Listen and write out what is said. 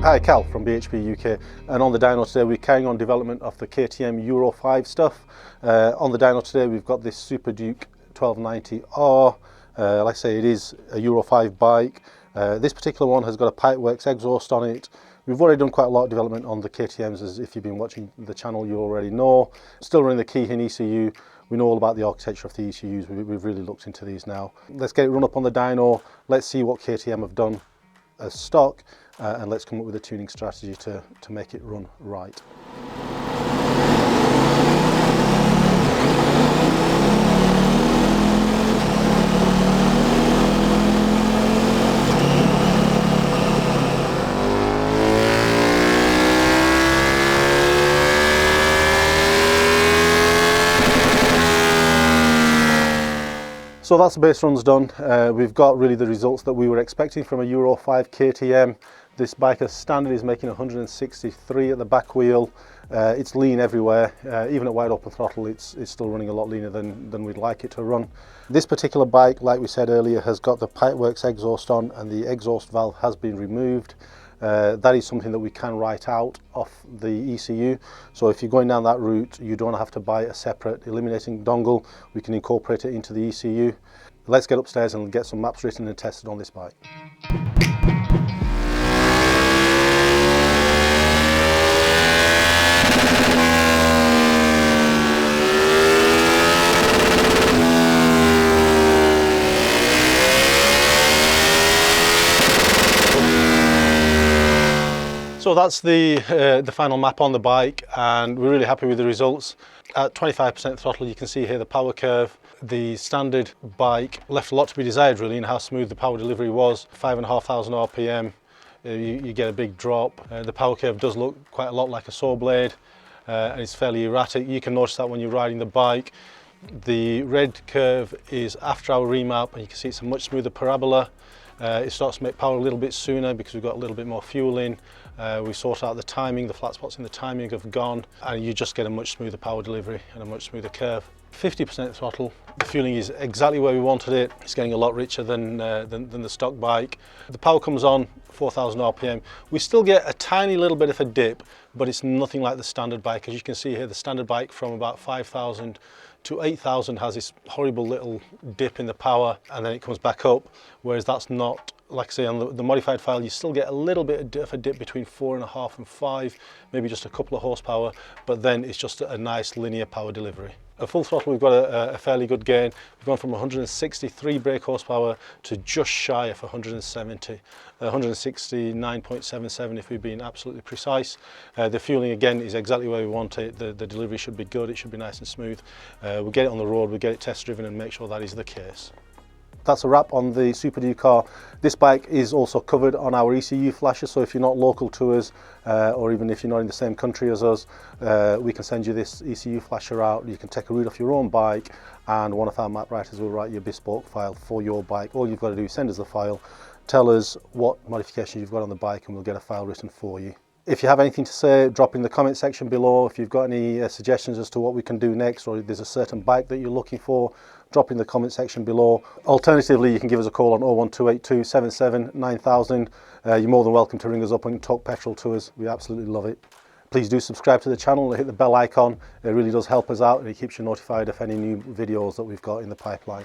Hi, Cal from BHP UK, and on the dyno today we're carrying on development of the KTM Euro 5 stuff. On the dyno today we've got this Super Duke 1290R. Like I say, it is a Euro 5 bike. This particular one has got a Pipeworks exhaust on it. We've already done quite a lot of development on the KTMs, as if you've been watching the channel you already know. Still running the Keyhin ECU. We know all about the architecture of the ECUs, we've really looked into these now. Let's get it run up on the dyno, let's see what KTM have done as stock, and let's come up with a tuning strategy to make it run right. So that's the base runs done. We've got really the results that we were expecting from a Euro 5 KTM. This bike as standard is making 163 at the back wheel. It's lean everywhere. Even at wide open throttle, it's still running a lot leaner than we'd like it to run. This particular bike, like we said earlier, has got the Pipeworks exhaust on, and the exhaust valve has been removed. That is something that we can write out off the ECU. So if you're going down that route, you don't have to buy a separate eliminating dongle. We can incorporate it into the ECU. Let's get upstairs and get some maps written and tested on this bike. So that's the final map on the bike, and we're really happy with the results. At 25% throttle, you can see here the power curve. The standard bike left a lot to be desired really in how smooth the power delivery was. 5,500 RPM, you get a big drop. The power curve does look quite a lot like a saw blade, and it's fairly erratic. You can notice that when you're riding the bike. The red curve is after our remap, and you can see it's a much smoother parabola. It starts to make power a little bit sooner because we've got a little bit more fuel in. We sort out the timing, the flat spots in the timing have gone, and you just get a much smoother power delivery and a much smoother curve. 50% throttle, the fueling is exactly where we wanted it. It's getting a lot richer than the stock bike. The power comes on 4,000 RPM. We still get a tiny little bit of a dip, but it's nothing like the standard bike. As you can see here, the standard bike from about 5,000 to 8,000 has this horrible little dip in the power, and then it comes back up, whereas that's not, like I say, on the modified file, you still get a little bit of a dip between 4.5 and 5, maybe just a couple of horsepower, but then it's just a nice linear power delivery. At full throttle, we've got a fairly good gain. We've gone from 163 brake horsepower to just shy of 170, 169.77 if we're being absolutely precise. The fueling again is exactly where we want it. The delivery should be good, it should be nice and smooth. We'll get it on the road, we'll get it test driven and make sure that is the case. That's a wrap on the Super Duke car. This bike is also covered on our ECU Flasher, so if you're not local to us, or even if you're not in the same country as us, we can send you this ECU Flasher out. You can take a read off your own bike, and one of our map writers will write your bespoke file for your bike. All you've got to do is send us the file, tell us what modifications you've got on the bike, and we'll get a file written for you. If you have anything to say, drop in the comment section below. If you've got any suggestions as to what we can do next, or if there's a certain bike that you're looking for, drop in the comment section below. Alternatively, you can give us a call on 01282 77 9000. You're more than welcome to ring us up and talk petrol to us. We absolutely love it. Please do subscribe to the channel and hit the bell icon. It really does help us out, and it keeps you notified of any new videos that we've got in the pipeline.